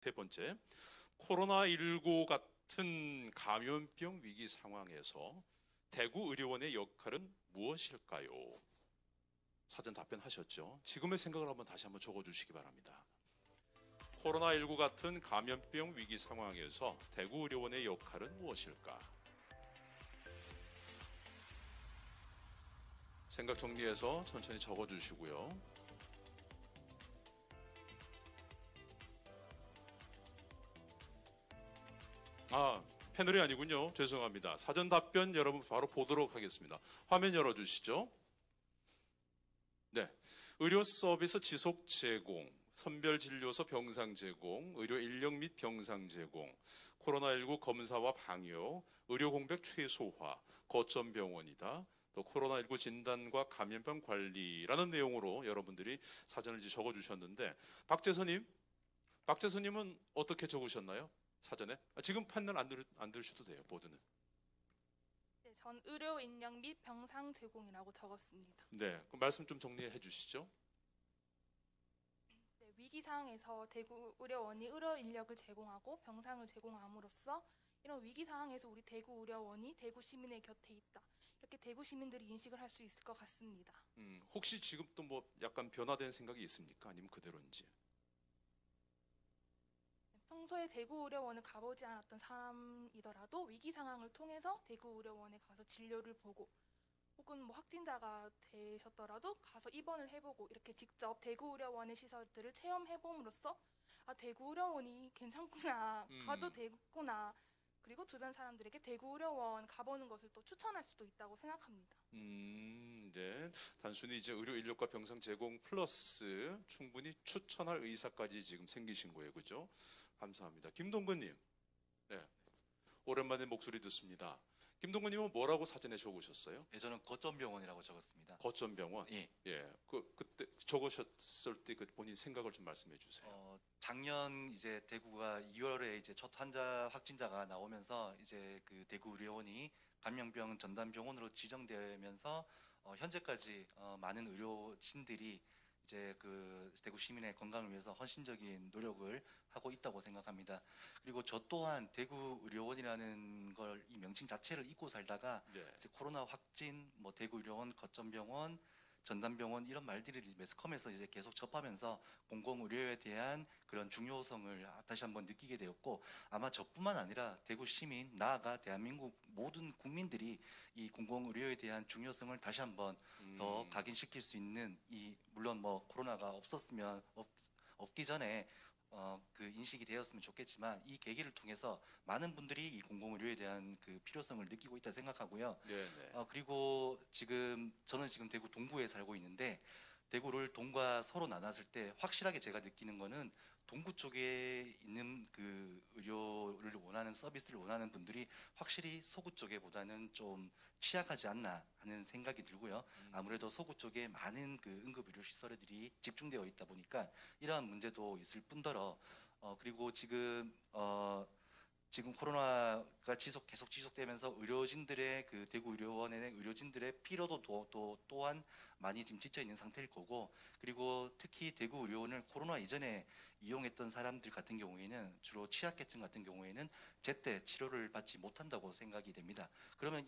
세 번째, 코로나19 같은 감염병 위기 상황에서 대구 의료원의 역할은 무엇일까요? 사전 답변하셨죠? 지금의 생각을 다시 한번 적어주시기 바랍니다. 코로나19 같은 감염병 위기 상황에서 대구 의료원의 역할은 무엇일까? 생각 정리해서 천천히 적어주시고요. 패널이 아니군요. 죄송합니다. 사전 답변 여러분 바로 보도록 하겠습니다. 화면 열어주시죠. 네, 의료 서비스 지속 제공, 선별진료소 병상 제공, 의료 인력 및 병상 제공, 코로나19 검사와 방역, 의료 공백 최소화, 거점 병원이다. 또 코로나19 진단과 감염병 관리라는 내용으로 여러분들이 사전을 이제 적어주셨는데 박재선님은 어떻게 적으셨나요? 사전에? 지금 판넬 안 들으셔도 돼요. 보드는. 네, 전 의료 인력 및 병상 제공이라고 적었습니다. 네, 그럼 말씀 좀 정리해 주시죠. 네, 위기 상황에서 대구 의료원이 의료 인력을 제공하고 병상을 제공함으로써 이런 위기 상황에서 우리 대구 의료원이 대구 시민의 곁에 있다. 이렇게 대구 시민들이 인식을 할 수 있을 것 같습니다. 혹시 지금 또 뭐 약간 변화된 생각이 있습니까? 아니면 그대로인지? 평소에 대구 의료원을 가보지 않았던 사람이더라도 위기 상황을 통해서 대구 의료원에 가서 진료를 보고 혹은 뭐 확진자가 되셨더라도 가서 입원을 해보고 이렇게 직접 대구 의료원의 시설들을 체험해봄으로써 대구 의료원이 괜찮구나, 가도 되겠구나, 그리고 주변 사람들에게 대구 의료원 가보는 것을 또 추천할 수도 있다고 생각합니다. 네. 단순히 이제 의료 인력과 병상 제공 플러스 충분히 추천할 의사까지 지금 생기신 거예요. 그죠? 감사합니다. 김동근님. 네. 오랜만에 목소리 듣습니다. 김동근님은 뭐라고 사전에 적으셨어요? 예, 저는 거점병원이라고 적었습니다. 거점병원? 예. 예. 그때 적으셨을 때 그 본인 생각을 좀 말씀해 주세요. 작년 이제 대구가 2월에 이제 첫 확진자가 나오면서 이제 그 대구 의료원이 감염병 전담병원으로 지정되면서 현재까지 많은 의료진들이 이제 그 대구 시민의 건강을 위해서 헌신적인 노력을 하고 있다고 생각합니다. 그리고 저 또한 대구 의료원이라는 걸 이 명칭 자체를 잊고 살다가 네. 이제 코로나 확진, 뭐 대구 의료원, 거점병원, 전담병원 이런 말들을 매스컴에서 이제 계속 접하면서 공공의료에 대한 그런 중요성을 다시 한번 느끼게 되었고, 아마 저뿐만 아니라 대구 시민, 나아가 대한민국 모든 국민들이 이 공공의료에 대한 중요성을 다시 한번 더 각인시킬 수 있는, 물론 뭐 코로나가 없기 전에 그 인식이 되었으면 좋겠지만 이 계기를 통해서 많은 분들이 이 공공의료에 대한 그 필요성을 느끼고 있다 생각하고요. 네네. 그리고 저는 지금 대구 동구에 살고 있는데, 대구를 동과 서로 나눴을 때 확실하게 제가 느끼는 거는 동구 쪽에 있는 그 의료를 원하는, 서비스를 원하는 분들이 확실히 서구 쪽에보다는 좀 취약하지 않나 하는 생각이 들고요. 아무래도 서구 쪽에 많은 그 응급의료 시설들이 집중되어 있다 보니까 이러한 문제도 있을 뿐더러 그리고 지금 코로나가 계속 지속되면서 의료진들의 그 대구 의료원의 의료진들의 피로도 또한 많이 지금 지쳐 있는 상태일 거고, 그리고 특히 대구 의료원을 코로나 이전에 이용했던 사람들 같은 경우에는 주로 취약계층 같은 경우에는 제때 치료를 받지 못한다고 생각이 됩니다. 그러면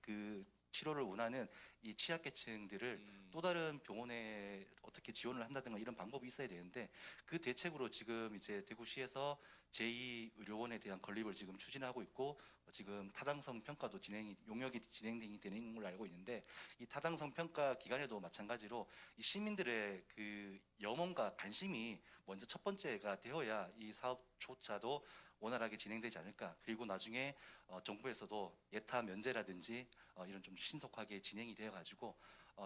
그 치료를 원하는 이 취약계층들을 또 다른 병원에 어떻게 지원을 한다든가 이런 방법이 있어야 되는데, 그 대책으로 지금 이제 대구시에서 제2의료원에 대한 건립을 지금 추진하고 있고, 지금 타당성 평가도 용역이 진행이 되는 걸로 알고 있는데, 이 타당성 평가 기간에도 마찬가지로 이 시민들의 그 염원과 관심이 먼저 첫 번째가 되어야 이 사업조차도 원활하게 진행되지 않을까. 그리고 나중에 정부에서도 예타 면제라든지 이런 좀 신속하게 진행이 되어 가지고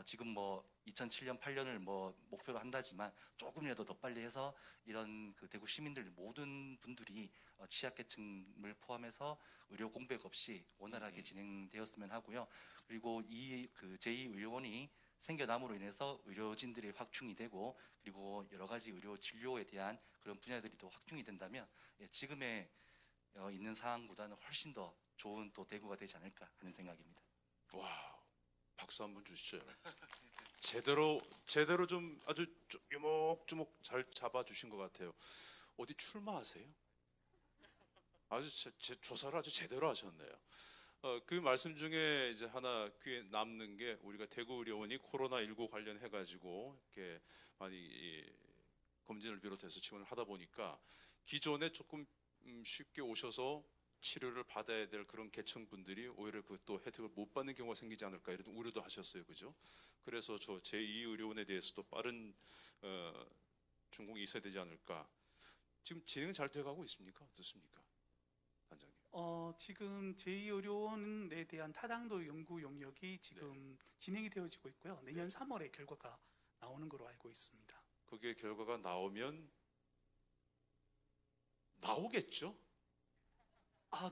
지금 뭐 2007년 8년을 뭐 목표로 한다지만 조금이라도 더 빨리 해서 이런 그 대구 시민들 모든 분들이 취약계층을 포함해서 의료 공백 없이 원활하게 진행되었으면 하고요. 그리고 이 그 제2의료원이 생겨남으로 인해서 의료진들이 확충이 되고, 그리고 여러 가지 의료 진료에 대한 그런 분야들이 더 확충이 된다면 지금의 있는 상황보다는 훨씬 더 좋은 또 대구가 되지 않을까 하는 생각입니다. 와, 박수 한번 주시죠. 제대로 좀 아주 요목조목 잘 잡아주신 것 같아요. 어디 출마하세요? 아주 조사를 아주 제대로 하셨네요. 그 말씀 중에 이제 하나 귀에 남는 게 우리가 대구의료원이 코로나19 관련해 가지고 이렇게 많이 검진을 비롯해서 지원을 하다 보니까 기존에 조금 쉽게 오셔서 치료를 받아야 될 그런 계층분들이 오히려 그 또 혜택을 못 받는 경우가 생기지 않을까 이런 우려도 하셨어요, 그죠? 그래서 저 제2의료원에 대해서도 빠른 준공이 있어야 되지 않을까. 지금 진행 잘 돼가고 있습니까? 어떻습니까, 단장님? 지금 제2의료원에 대한 타당도 연구 용역이 지금 진행이 되어지고 있고요. 내년 3월에 결과가 나오는 걸로 알고 있습니다. 그게 결과가 나오면 나오겠죠?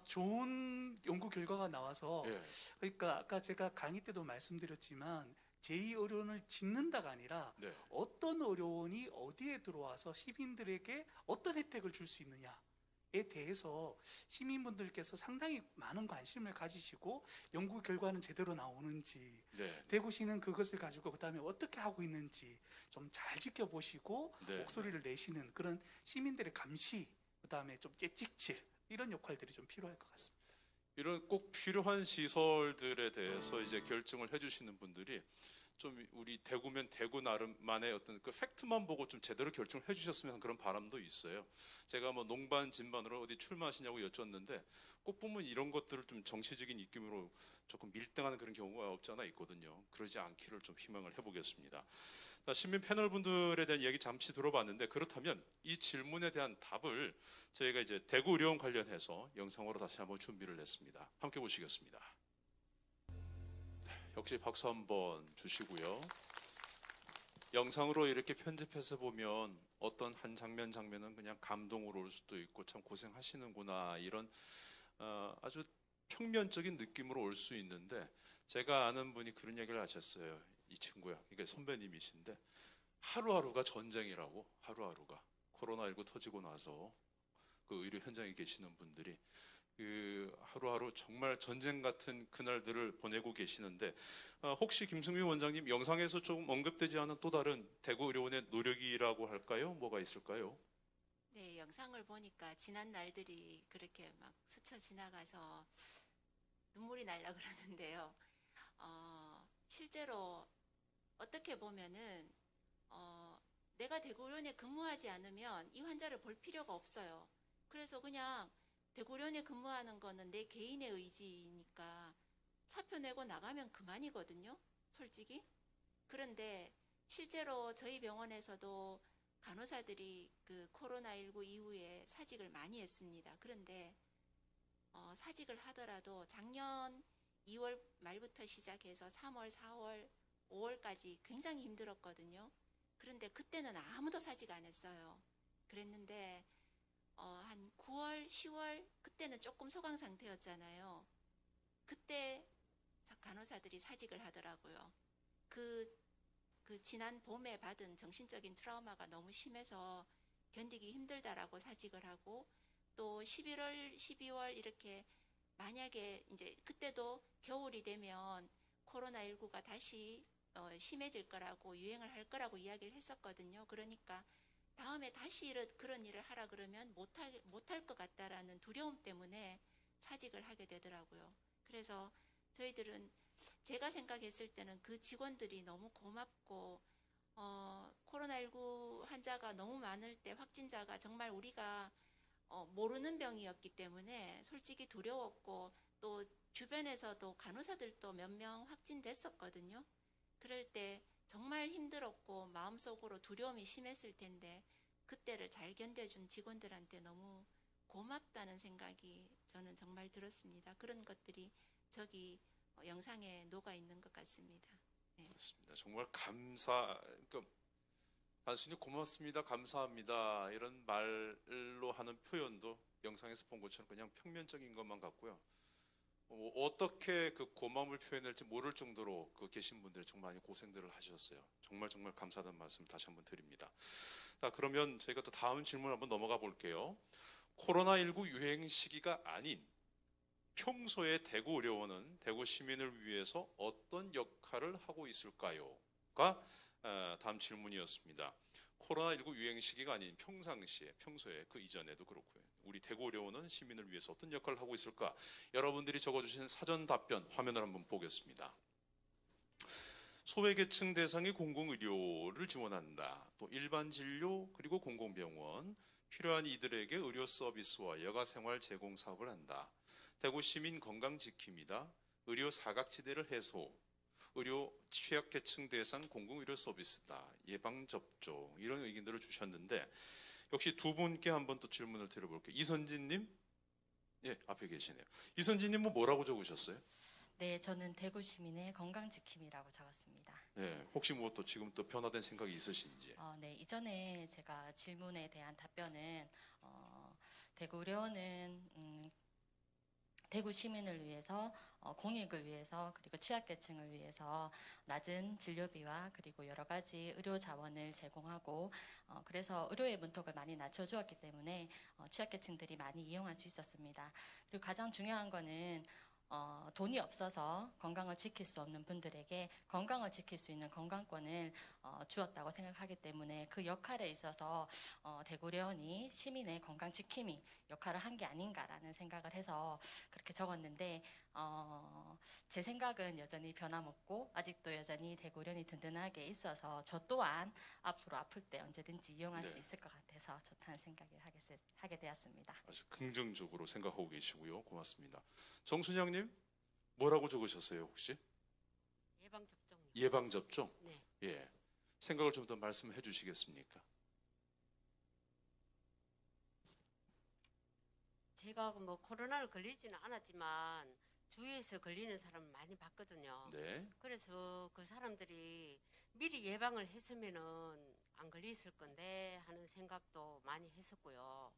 좋은 연구 결과가 나와서 예. 그러니까 아까 제가 강의 때도 말씀드렸지만 제2의료원을 짓는다가 아니라 네. 어떤 의료원이 어디에 들어와서 시민들에게 어떤 혜택을 줄 수 있느냐에 대해서 시민분들께서 상당히 많은 관심을 가지시고 연구 결과는 제대로 나오는지 네. 대구시는 그것을 가지고 그다음에 어떻게 하고 있는지 좀 잘 지켜보시고 네. 목소리를 내시는 그런 시민들의 감시 그다음에 좀 채찍질 이런 역할들이 좀 필요할 것 같습니다. 이런 꼭 필요한 시설들에 대해서 이제 결정을 해주시는 분들이 좀 우리 대구면 대구 나름만의 어떤 그 팩트만 보고 좀 제대로 결정을 해주셨으면 하는 그런 바람도 있어요. 제가 뭐 농반 진반으로 어디 출마하시냐고 여쭸는데 꼭 보면 이런 것들을 좀 정치적인 입김으로 조금 밀당하는 그런 경우가 없지 않아 있거든요. 그러지 않기를 좀 희망을 해보겠습니다. 자, 시민 패널 분들에 대한 이야기 잠시 들어봤는데 그렇다면 이 질문에 대한 답을 저희가 이제 대구 의료원 관련해서 영상으로 다시 한번 준비를 했습니다. 함께 보시겠습니다. 역시 박수 한번 주시고요. 영상으로 이렇게 편집해서 보면 어떤 한 장면은 그냥 감동으로 올 수도 있고 참 고생하시는구나 이런 아주 평면적인 느낌으로 올 수 있는데 제가 아는 분이 그런 얘기를 하셨어요. 이 친구야. 이게 선배님이신데 하루하루가 전쟁이라고. 하루하루가 코로나19 터지고 나서 그 의료 현장에 계시는 분들이 그 하루하루 정말 전쟁 같은 그날들을 보내고 계시는데 혹시 김승민 원장님 영상에서 조금 언급되지 않은 또 다른 대구의료원의 노력이라고 할까요? 뭐가 있을까요? 네, 영상을 보니까 지난 날들이 그렇게 막 스쳐 지나가서 눈물이 날라 그러는데요. 실제로 어떻게 보면은 내가 대구의료원에 근무하지 않으면 이 환자를 볼 필요가 없어요. 그래서 그냥 대구의료원에 근무하는 거는 내 개인의 의지니까 사표 내고 나가면 그만이거든요. 솔직히. 그런데 실제로 저희 병원에서도 간호사들이 그 코로나19 이후에 사직을 많이 했습니다. 그런데 사직을 하더라도 작년 2월 말부터 시작해서 3월, 4월, 5월까지 굉장히 힘들었거든요. 그런데 그때는 아무도 사직 안 했어요. 그랬는데 한 9월, 10월 그때는 조금 소강 상태였잖아요. 그때 간호사들이 사직을 하더라고요. 그 지난 봄에 받은 정신적인 트라우마가 너무 심해서 견디기 힘들다라고 사직을 하고 또 11월, 12월 이렇게 만약에 이제 그때도 겨울이 되면 코로나19가 다시 심해질 거라고 유행을 할 거라고 이야기를 했었거든요. 그러니까 다음에 다시 그런 일을 하라 그러면 못할 것 같다라는 두려움 때문에 사직을 하게 되더라고요. 그래서 저희들은 제가 생각했을 때는 그 직원들이 너무 고맙고 코로나19 환자가 너무 많을 때 확진자가 정말 우리가 모르는 병이었기 때문에 솔직히 두려웠고 또 주변에서도 간호사들도 몇 명 확진됐었거든요. 그럴 때 정말 힘들었고 마음속으로 두려움이 심했을 텐데 그때를 잘 견뎌준 직원들한테 너무 고맙다는 생각이 저는 정말 들었습니다. 그런 것들이 저기 영상에 녹아 있는 것 같습니다. 네. 그렇습니다. 정말 그러니까 단순히 고맙습니다, 감사합니다 이런 말로 하는 표현도 영상에서 본 것처럼 그냥 평면적인 것만 같고요. 어떻게 그 고마움을 표현할지 모를 정도로 그 계신 분들이 정말 많이 고생들을 하셨어요. 정말 감사하다는 말씀 다시 한번 드립니다. 자, 그러면 저희가 또 다음 질문 한번 넘어가 볼게요. 코로나19 유행 시기가 아닌 평소에 대구의료원은 대구 시민을 위해서 어떤 역할을 하고 있을까요?가 다음 질문이었습니다. 코로나19 유행 시기가 아닌 평소에 그 이전에도 그렇고요. 우리 대구의료원은 시민을 위해서 어떤 역할을 하고 있을까? 여러분들이 적어주신 사전 답변 화면을 한번 보겠습니다. 소외계층 대상의 공공의료를 지원한다. 또 일반 진료 그리고 공공병원, 필요한 이들에게 의료 서비스와 여가생활 제공 사업을 한다. 대구 시민 건강지킴이다. 의료 사각지대를 해소, 의료 취약계층 대상 공공의료 서비스다. 예방접종 이런 의견들을 주셨는데 역시 두 분께 한번 또 질문을 드려볼게요. 이선진님, 예 앞에 계시네요. 이선진님 뭐라고 적으셨어요? 네, 저는 대구 시민의 건강지킴이라고 적었습니다. 네, 혹시 뭐 또 지금 또 변화된 생각이 있으신지? 네, 이전에 제가 질문에 대한 답변은 대구의료원은 대구 시민을 위해서 공익을 위해서 그리고 취약계층을 위해서 낮은 진료비와 그리고 여러 가지 의료 자원을 제공하고 그래서 의료의 문턱을 많이 낮춰주었기 때문에 취약계층들이 많이 이용할 수 있었습니다. 그리고 가장 중요한 거는 돈이 없어서 건강을 지킬 수 없는 분들에게 건강을 지킬 수 있는 건강권을 주었다고 생각하기 때문에 그 역할에 있어서 대구의료원이 시민의 건강 지킴이 역할을 한 게 아닌가라는 생각을 해서 그렇게 적었는데 제 생각은 여전히 변함없고 아직도 여전히 대구의료원이 든든하게 있어서 저 또한 앞으로 아플 때 언제든지 이용할 수 있을 것 같아서 좋다는 생각을 하게 되었습니다. 아주 긍정적으로 생각하고 계시고요. 고맙습니다. 정순영님 뭐라고 적으셨어요 혹시? 예방접종요. 예방접종? 네. 예. 생각을 좀 더 말씀해 주시겠습니까? 제가 뭐 코로나를 걸리지는 않았지만 주위에서 걸리는 사람을 많이 봤거든요. 네. 그래서 그 사람들이 미리 예방을 했으면은 안 걸렸을 건데 하는 생각도 많이 했었고요.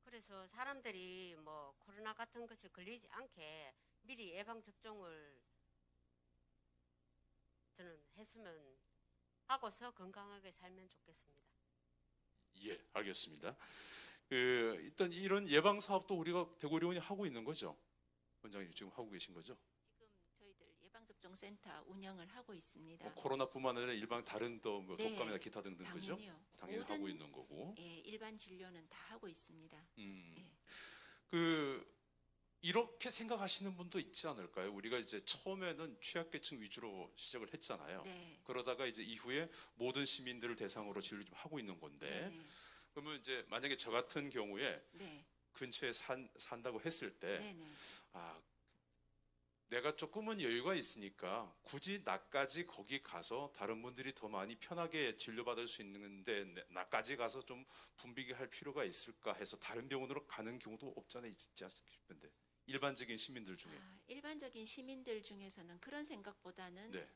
그래서 사람들이 뭐 코로나 같은 것에 걸리지 않게 미리 예방 접종을 저는 했으면 하고서 건강하게 살면 좋겠습니다. 예, 알겠습니다. 일단 이런 예방 사업도 우리가 대구의료원이 하고 있는 거죠? 원장님 지금 하고 계신 거죠? 지금 저희들 예방접종센터 운영을 하고 있습니다. 코로나뿐만 아니라 일반 다른 또 뭐 네, 독감이나 기타 등등 그죠? 당연히요. 당연히 모든, 하고 있는 거고. 예, 일반 진료는 다 하고 있습니다. 예. 이렇게 생각하시는 분도 있지 않을까요? 우리가 이제 처음에는 취약계층 위주로 시작을 했잖아요. 네. 그러다가 이제 이후에 모든 시민들을 대상으로 진료 좀 하고 있는 건데, 네. 그러면 이제 만약에 저 같은 경우에 네. 근처에 산다고 했을 때, 네. 네. 아, 내가 조금은 여유가 있으니까 굳이 나까지 거기 가서 다른 분들이 더 많이 편하게 진료받을 수 있는데 나까지 가서 좀 붐비게 할 필요가 있을까 해서 다른 병원으로 가는 경우도 없지 않아 있지 않을까 싶은데 일반적인 시민들 중에 일반적인 시민들 중에서는 그런 생각보다는 네.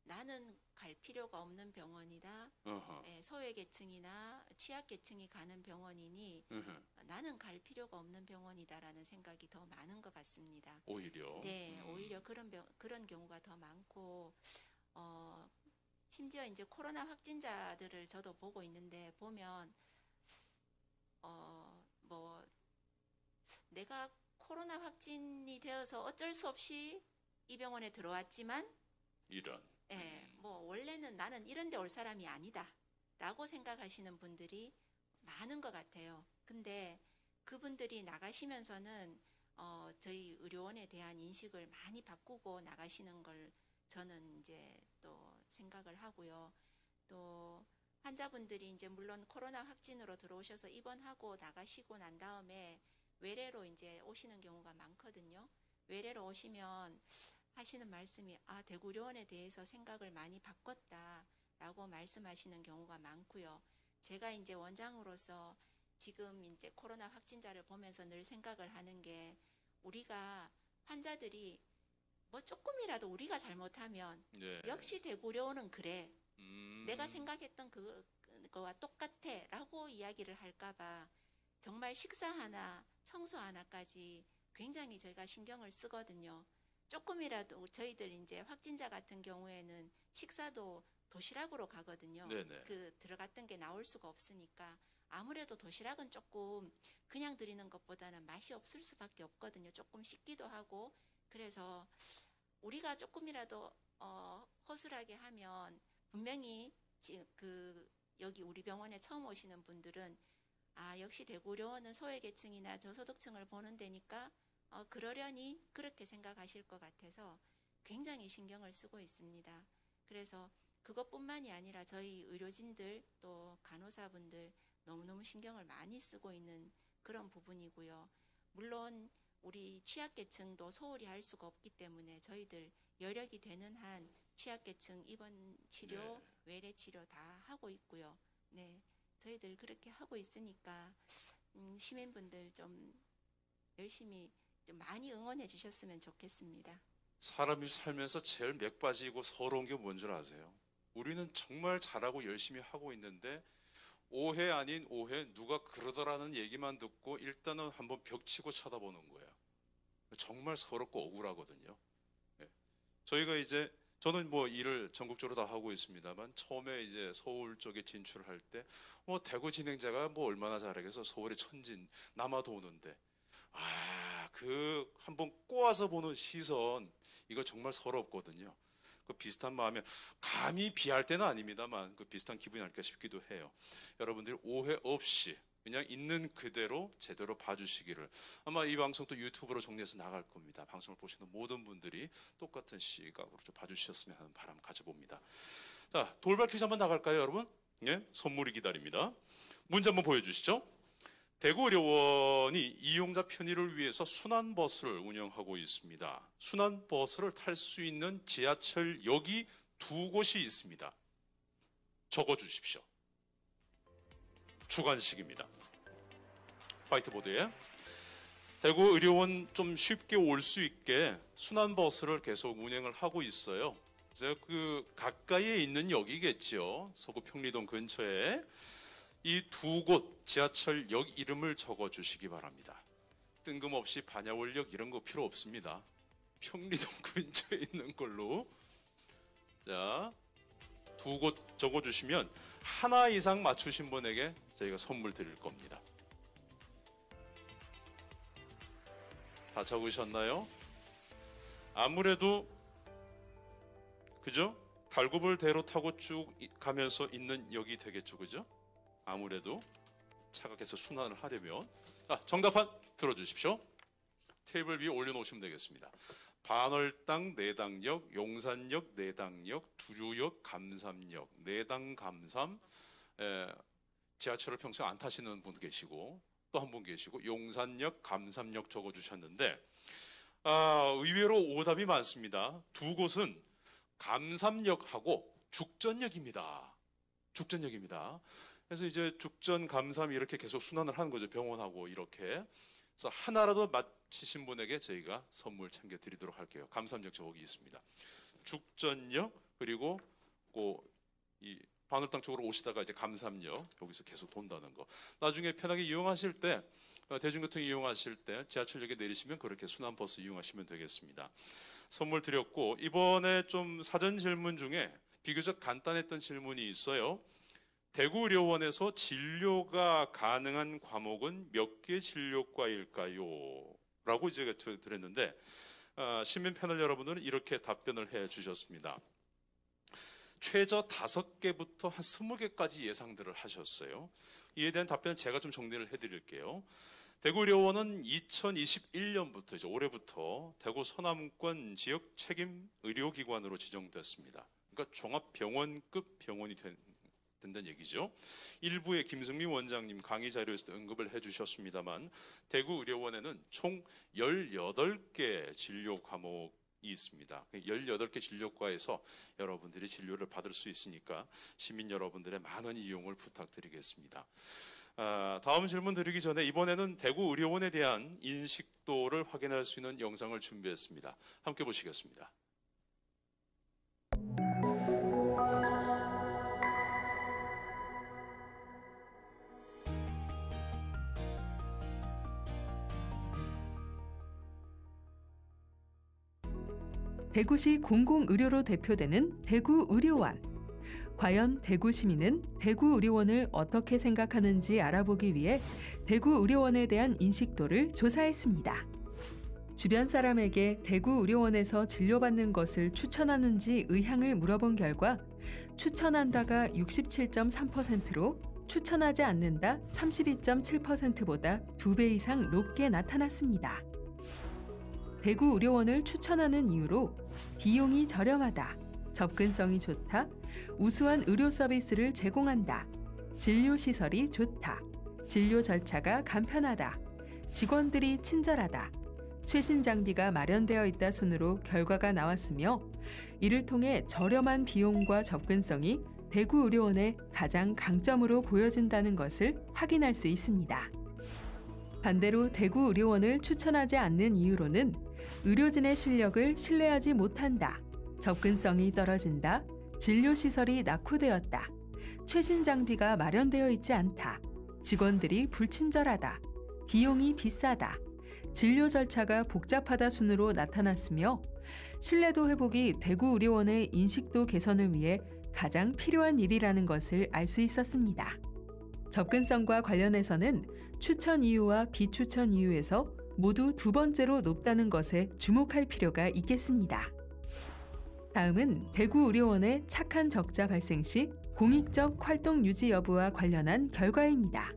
나는 갈 필요가 없는 병원이다. 어허. 예, 소외계층이나 취약계층이 가는 병원이니 으흠. 나는 갈 필요가 없는 병원이다라는 생각이 더 많은 것 같습니다. 오히려 네, 오히려 그런 경우가 더 많고 심지어 이제 코로나 확진자들을 저도 보고 있는데 보면 뭐 내가 코로나 확진이 되어서 어쩔 수 없이 이 병원에 들어왔지만 이런 예, 뭐 원래는 나는 이런 데 올 사람이 아니다라고 생각하시는 분들이 많은 것 같아요. 근데 그분들이 나가시면서는 저희 의료원에 대한 인식을 많이 바꾸고 나가시는 걸 저는 이제 또 생각을 하고요. 또 환자분들이 이제 물론 코로나 확진으로 들어오셔서 입원하고 나가시고 난 다음에 외래로 이제 오시는 경우가 많거든요. 외래로 오시면 하시는 말씀이 대구의료원에 대해서 생각을 많이 바꿨다라고 말씀하시는 경우가 많고요. 제가 이제 원장으로서 지금 이제 코로나 확진자를 보면서 늘 생각을 하는 게 우리가 환자들이 뭐 조금이라도 우리가 잘못하면 네. 역시 대구의료원은 그래. 내가 생각했던 그거와 똑같아라고 이야기를 할까봐 정말 식사 하나, 청소 하나까지 굉장히 저희가 신경을 쓰거든요. 조금이라도 저희들 이제 확진자 같은 경우에는 식사도 도시락으로 가거든요. 네네. 그 들어갔던 게 나올 수가 없으니까 아무래도 도시락은 조금 그냥 드리는 것보다는 맛이 없을 수밖에 없거든요. 조금 식기도 하고 그래서 우리가 조금이라도 허술하게 하면 분명히 여기 우리 병원에 처음 오시는 분들은 역시 대구의료원은 소외계층이나 저소득층을 보는 데니까 그러려니 그렇게 생각하실 것 같아서 굉장히 신경을 쓰고 있습니다. 그래서 그것뿐만이 아니라 저희 의료진들 또 간호사분들 너무너무 신경을 많이 쓰고 있는 그런 부분이고요. 물론 우리 취약계층도 소홀히 할 수가 없기 때문에 저희들 여력이 되는 한 취약계층 입원 치료, 외래 치료 다 하고 있고요. 네, 저희들 그렇게 하고 있으니까 시민분들 좀 열심히 좀 많이 응원해 주셨으면 좋겠습니다. 사람이 살면서 제일 맥 빠지고 서러운 게 뭔 줄 아세요? 우리는 정말 잘하고 열심히 하고 있는데 오해 아닌 오해, 누가 그러더라는 얘기만 듣고 일단은 한번 벽치고 쳐다보는 거예요. 정말 서럽고 억울하거든요. 저희가 이제 저는 뭐 일을 전국적으로 다 하고 있습니다만 처음에 이제 서울 쪽에 진출할 때 뭐 대구 진행자가 뭐 얼마나 잘하겠어, 서울의 천진 남아도 오는데 그 한번 꼬아서 보는 시선, 이거 정말 서럽거든요. 그 비슷한 마음에 감히 비할 때는 아닙니다만 그 비슷한 기분이 아닐까 싶기도 해요. 여러분들이 오해 없이 그냥 있는 그대로 제대로 봐주시기를, 아마 이 방송도 유튜브로 정리해서 나갈 겁니다. 방송을 보시는 모든 분들이 똑같은 시각으로 좀 봐주셨으면 하는 바람 가져봅니다. 자, 돌발 퀴즈 한번 나갈까요, 여러분? 예, 선물이 기다립니다. 문제 한번 보여주시죠. 대구의료원이 이용자 편의를 위해서 순환버스를 운영하고 있습니다. 순환버스를 탈 수 있는 지하철역이 2곳이 있습니다. 적어주십시오. 주관식입니다. 화이트보드에. 대구의료원 좀 쉽게 올 수 있게 순환버스를 계속 운행을 하고 있어요. 그 가까이에 있는 역이겠죠. 서구 평리동 근처에. 이 2곳 지하철역 이름을 적어주시기 바랍니다. 뜬금없이 반야월역 이런 거 필요 없습니다. 평리동 근처에 있는 걸로. 자, 2곳 적어주시면 하나 이상 맞추신 분에게 저희가 선물 드릴 겁니다. 다 적으셨나요? 아무래도 그죠? 달구벌대로 타고 쭉 가면서 있는 역이 되겠죠, 그죠? 아무래도 차가 계속 순환을 하려면. 정답판 들어주십시오. 테이블 위에 올려놓으시면 되겠습니다. 반월당 내당역, 용산역 내당역, 두류역, 감삼역, 내당 감삼. 지하철을 평소에 안 타시는 분 계시고 또 한 분 계시고 용산역, 감삼역 적어주셨는데 의외로 오답이 많습니다. 2곳은 감삼역하고 죽전역입니다. 죽전역입니다. 그래서 이제 죽전, 감삼 이렇게 계속 순환을 하는 거죠. 병원하고 이렇게. 그래서 하나라도 맞히신 분에게 저희가 선물 챙겨드리도록 할게요. 감삼역 저기 있습니다. 죽전역, 그리고 이 반월당 쪽으로 오시다가 이제 감삼역 여기서 계속 돈다는 거. 나중에 편하게 이용하실 때, 대중교통 이용하실 때 지하철역에 내리시면 그렇게 순환버스 이용하시면 되겠습니다. 선물 드렸고, 이번에 좀 사전 질문 중에 비교적 간단했던 질문이 있어요. 대구의료원에서 진료가 가능한 과목은 몇 개 진료과일까요? 라고 제가 드렸는데 시민 패널 여러분들은 이렇게 답변을 해 주셨습니다. 최저 5개부터 한 20개까지 예상들을 하셨어요. 이에 대한 답변은 제가 좀 정리를 해드릴게요. 대구의료원은 2021년부터 이제 올해부터 대구 서남권 지역 책임 의료기관으로 지정됐습니다. 그러니까 종합병원급 병원이 된다는 얘기죠. 일부에 김승미 원장님 강의 자료에서 언급을 해주셨습니다만 대구의료원에는 총 18개 진료 과목이 있습니다. 18개 진료과에서 여러분들이 진료를 받을 수 있으니까 시민 여러분들의 많은 이용을 부탁드리겠습니다. 다음 질문 드리기 전에 이번에는 대구의료원에 대한 인식도를 확인할 수 있는 영상을 준비했습니다. 함께 보시겠습니다. 대구시 공공의료로 대표되는 대구의료원. 과연 대구 시민은 대구의료원을 어떻게 생각하는지 알아보기 위해 대구의료원에 대한 인식도를 조사했습니다. 주변 사람에게 대구의료원에서 진료받는 것을 추천하는지 의향을 물어본 결과 추천한다가 67.3%로 추천하지 않는다 32.7%보다 2배 이상 높게 나타났습니다. 대구의료원을 추천하는 이유로 비용이 저렴하다, 접근성이 좋다, 우수한 의료 서비스를 제공한다, 진료시설이 좋다, 진료 절차가 간편하다, 직원들이 친절하다, 최신 장비가 마련되어 있다 순으로 결과가 나왔으며 이를 통해 저렴한 비용과 접근성이 대구의료원의 가장 강점으로 보여진다는 것을 확인할 수 있습니다. 반대로 대구의료원을 추천하지 않는 이유로는 의료진의 실력을 신뢰하지 못한다, 접근성이 떨어진다, 진료시설이 낙후되었다, 최신 장비가 마련되어 있지 않다, 직원들이 불친절하다, 비용이 비싸다, 진료 절차가 복잡하다 순으로 나타났으며 신뢰도 회복이 대구의료원의 인식도 개선을 위해 가장 필요한 일이라는 것을 알 수 있었습니다. 접근성과 관련해서는 추천 이유와 비추천 이유에서 모두 두 번째로 높다는 것에 주목할 필요가 있겠습니다. 다음은 대구의료원의 착한 적자 발생 시 공익적 활동 유지 여부와 관련한 결과입니다.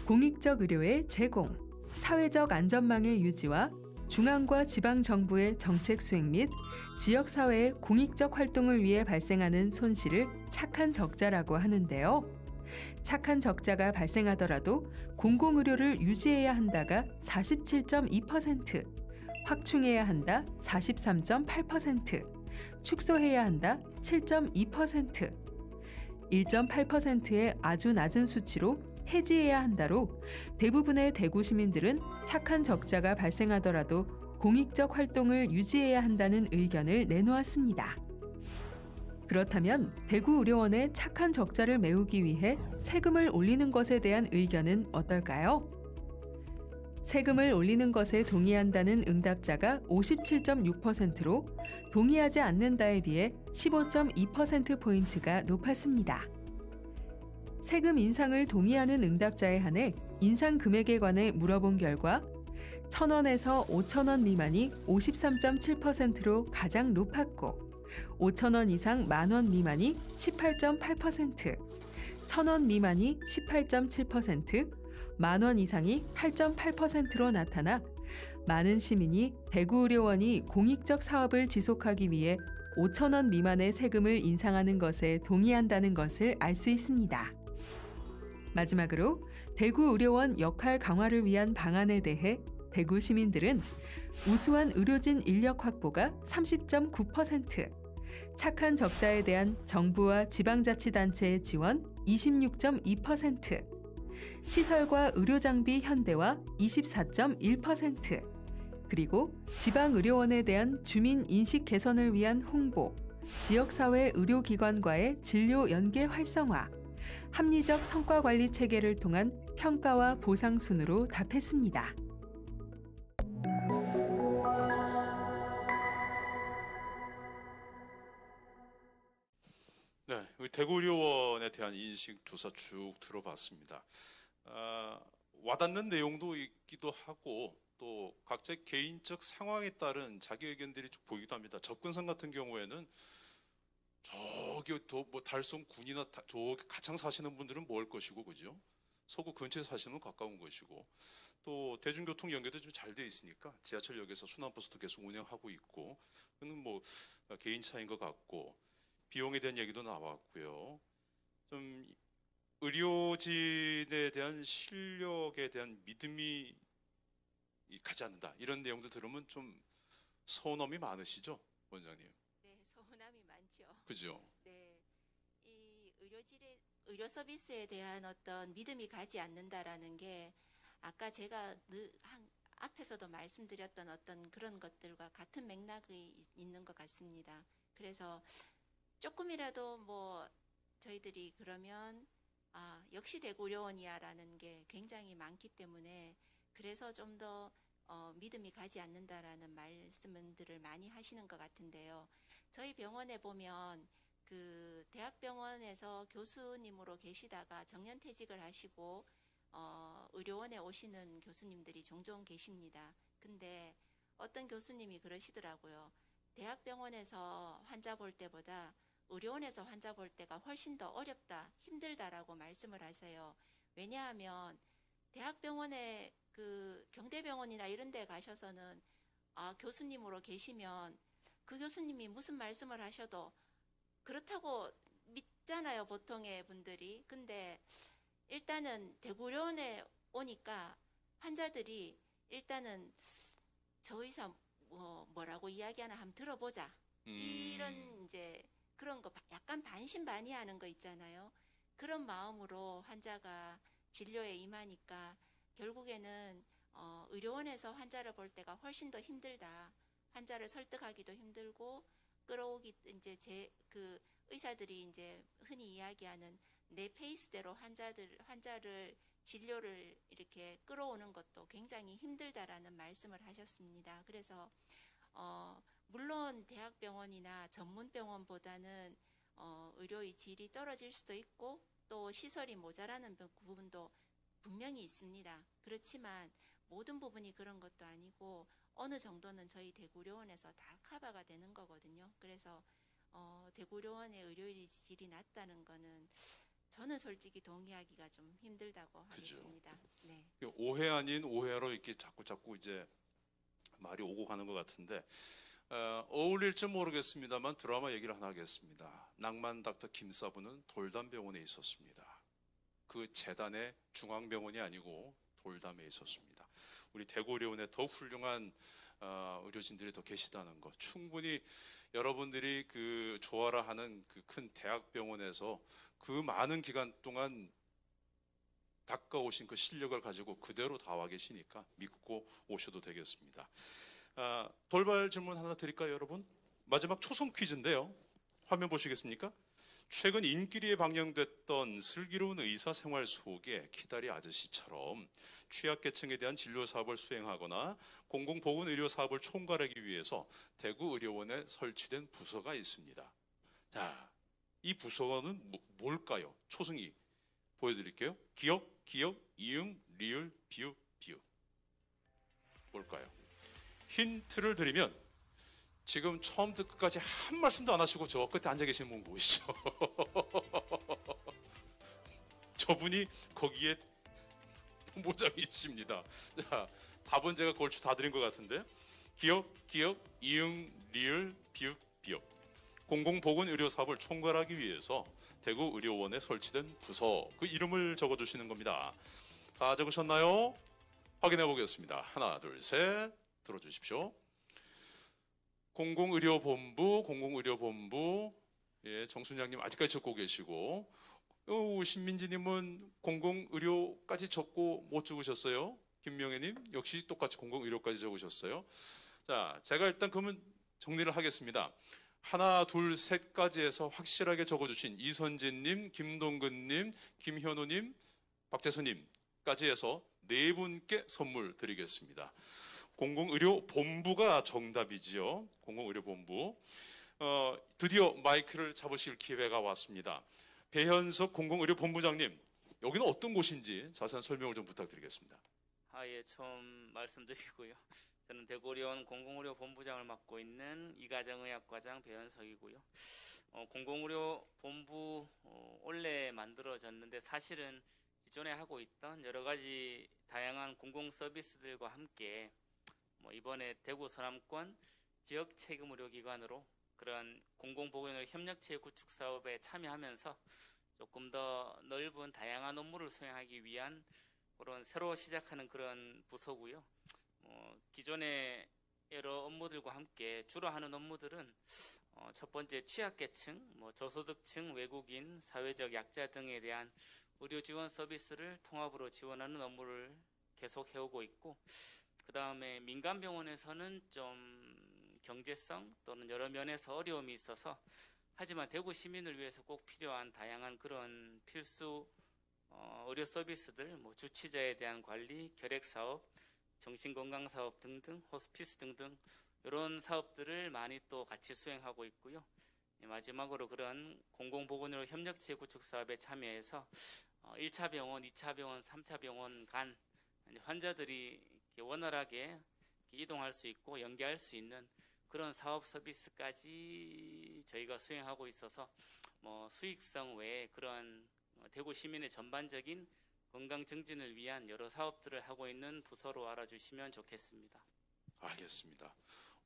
공익적 의료의 제공, 사회적 안전망의 유지와 중앙과 지방 정부의 정책 수행 및 지역사회의 공익적 활동을 위해 발생하는 손실을 착한 적자라고 하는데요. 착한 적자가 발생하더라도 공공의료를 유지해야 한다가 47.2%, 확충해야 한다 43.8%, 축소해야 한다 7.2%, 1.8%의 아주 낮은 수치로 해지해야 한다로 대부분의 대구 시민들은 착한 적자가 발생하더라도 공익적 활동을 유지해야 한다는 의견을 내놓았습니다. 그렇다면 대구의료원의 착한 적자를 메우기 위해 세금을 올리는 것에 대한 의견은 어떨까요? 세금을 올리는 것에 동의한다는 응답자가 57.6%로 동의하지 않는다에 비해 15.2%포인트가 높았습니다. 세금 인상을 동의하는 응답자에 한해 인상 금액에 관해 물어본 결과 1,000원에서 5,000원 미만이 53.7%로 가장 높았고 5,000원 이상 만원 미만이 18.8%, 1,000원 미만이 18.7%, 만원 이상이 8.8%로 나타나 많은 시민이 대구의료원이 공익적 사업을 지속하기 위해 5,000원 미만의 세금을 인상하는 것에 동의한다는 것을 알 수 있습니다. 마지막으로 대구의료원 역할 강화를 위한 방안에 대해 대구 시민들은 우수한 의료진 인력 확보가 30.9%, 착한 적자에 대한 정부와 지방자치단체의 지원 26.2%, 시설과 의료장비 현대화 24.1%, 그리고 지방의료원에 대한 주민 인식 개선을 위한 홍보, 지역사회 의료기관과의 진료 연계 활성화, 합리적 성과관리 체계를 통한 평가와 보상 순으로 답했습니다. 네, 대구의료원에 대한 인식 조사 쭉 들어봤습니다. 와닿는 내용도 있기도 하고 또 각자의 개인적 상황에 따른 자기 의견들이 쭉 보이기도 합니다. 접근성 같은 경우에는 저기 뭐 달성 군이나 저기 가창 사시는 분들은 뭐 할 것이고, 그죠? 서구 근처에 사시는 가까운 것이고, 또 대중교통 연계도 좀 잘 돼 있으니까 지하철역에서 순환버스도 계속 운영하고 있고, 그는 뭐 개인 차인 것 같고, 비용에 대한 얘기도 나왔고요. 좀 의료진에 대한 실력에 대한 믿음이 가지 않는다, 이런 내용들 들으면 좀 서운함이 많으시죠, 원장님? 네, 서운함이 많죠. 그죠? 네, 이 의료 서비스에 대한 어떤 믿음이 가지 않는다라는 게 아까 제가 앞에서도 말씀드렸던 어떤 그런 것들과 같은 맥락이 있는 것 같습니다. 그래서 조금이라도 뭐 저희들이 그러면 역시 대구의료원이야라는 게 굉장히 많기 때문에 그래서 좀 더 믿음이 가지 않는다라는 말씀들을 많이 하시는 것 같은데요. 저희 병원에 보면 그 대학병원에서 교수님으로 계시다가 정년퇴직을 하시고 의료원에 오시는 교수님들이 종종 계십니다. 근데 어떤 교수님이 그러시더라고요. 대학병원에서 환자 볼 때보다 의료원에서 환자 볼 때가 훨씬 더 어렵다, 힘들다라고 말씀을 하세요. 왜냐하면 대학병원에 그 경대병원이나 이런 데 가셔서는 교수님으로 계시면 그 교수님이 무슨 말씀을 하셔도 그렇다고 믿잖아요, 보통의 분들이. 근데 일단은 대구의료원에 오니까 환자들이 일단은 저 의사 뭐라고 이야기하나 한번 들어보자. 이런 이제 그런 거 약간 반신반의하는 거 있잖아요. 그런 마음으로 환자가 진료에 임하니까 결국에는 의료원에서 환자를 볼 때가 훨씬 더 힘들다. 환자를 설득하기도 힘들고 끌어오기 이제 그 의사들이 이제 흔히 이야기하는 내 페이스대로 환자를 진료를 이렇게 끌어오는 것도 굉장히 힘들다라는 말씀을 하셨습니다. 그래서 물론 대학병원이나 전문병원보다는 의료의 질이 떨어질 수도 있고 또 시설이 모자라는 부분도 분명히 있습니다. 그렇지만 모든 부분이 그런 것도 아니고 어느 정도는 저희 대구의료원에서 다 커버가 되는 거거든요. 그래서 대구의료원의 의료의 질이 낮다는 거는 저는 솔직히 동의하기가 좀 힘들다고 하겠습니다. 네. 오해 아닌 오해로 이렇게 자꾸 이제 말이 오고 가는 것 같은데 어울릴지 모르겠습니다만 드라마 얘기를 하나 하겠습니다. 낭만 닥터 김사부는 돌담병원에 있었습니다. 그 재단의 중앙병원이 아니고 돌담에 있었습니다. 우리 대구의료원에 더 훌륭한 의료진들이 더 계시다는 것, 충분히 여러분들이 그 조아라 하는 그 큰 대학병원에서 그 많은 기간 동안 닦아오신 그 실력을 가지고 그대로 다 와 계시니까 믿고 오셔도 되겠습니다. 돌발 질문 하나 드릴까요, 여러분? 마지막 초성 퀴즈인데요. 화면 보시겠습니까? 최근 인기리에 방영됐던 슬기로운 의사생활 속에 키다리 아저씨처럼 취약계층에 대한 진료 사업을 수행하거나 공공보건의료 사업을 총괄하기 위해서 대구의료원에 설치된 부서가 있습니다. 자, 이 부서는 뭘까요? 초성이 보여드릴게요. 기역, 이응, 리을, 비읍, 비읍. 뭘까요? 힌트를 드리면 지금 처음부터 끝까지 한 말씀도 안 하시고 저 끝에 앉아 계신 분 보이시죠? 저분이 거기에 본부장이십니다. 자, 답은 제가 골치 다 드린 것 같은데 기역, 이응, 리을, 비읍, 비읍. 공공보건의료 사업을 총괄하기 위해서 대구의료원에 설치된 부서, 그 이름을 적어주시는 겁니다. 다 적으셨나요? 확인해 보겠습니다. 하나, 둘, 셋. 들어주십시오. 공공의료본부, 예, 정순양님 아직까지 적고 계시고, 신민지님은 공공의료까지 적고 못 적으셨어요. 김명애님 역시 똑같이 공공의료까지 적으셨어요. 자, 제가 일단 그러면 정리를 하겠습니다. 하나, 둘, 셋까지 해서 확실하게 적어주신 이선진님, 김동근님, 김현우님, 박재수님까지 해서 네 분께 선물 드리겠습니다. 공공의료본부가 정답이지요. 공공의료본부. 드디어 마이크를 잡으실 기회가 왔습니다. 배현석 공공의료본부장님, 여기는 어떤 곳인지 자세한 설명을 좀 부탁드리겠습니다. 예, 처음 말씀드리고요. 저는 대구의료원 공공의료본부장을 맡고 있는 이가정의학과장 배현석이고요. 공공의료본부 원래 만들어졌는데 사실은 기존에 하고 있던 여러 가지 다양한 공공 서비스들과 함께 이번에 대구 서남권 지역 책임 의료기관으로 그런 공공보건의료 협력체 구축 사업에 참여하면서 조금 더 넓은 다양한 업무를 수행하기 위한 그런 새로 시작하는 그런 부서고요. 기존의 여러 업무들과 함께 주로 하는 업무들은 첫 번째 취약계층, 저소득층, 외국인, 사회적 약자 등에 대한 의료 지원 서비스를 통합으로 지원하는 업무를 계속 해오고 있고, 그 다음에 민간병원에서는 좀 경제성 또는 여러 면에서 어려움이 있어서 하지만 대구 시민을 위해서 꼭 필요한 다양한 그런 필수 의료 서비스들, 주치자에 대한 관리, 결핵사업, 정신건강사업 등등, 호스피스 등등 이런 사업들을 많이 또 같이 수행하고 있고요. 마지막으로 그런 공공보건의료 협력체 구축 사업에 참여해서 1차 병원, 2차 병원, 3차 병원 간 환자들이 원활하게 이동할 수 있고 연계할 수 있는 그런 사업 서비스까지 저희가 수행하고 있어서 뭐 수익성 외에 그런 대구 시민의 전반적인 건강 증진을 위한 여러 사업들을 하고 있는 부서로 알아주시면 좋겠습니다. 알겠습니다.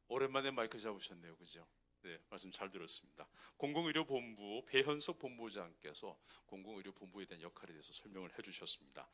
오랜만에 마이크 잡으셨네요. 그죠? 네, 말씀 잘 들었습니다. 공공의료본부 배현석 본부장께서 공공의료본부에 대한 역할에 대해서 설명을 해주셨습니다.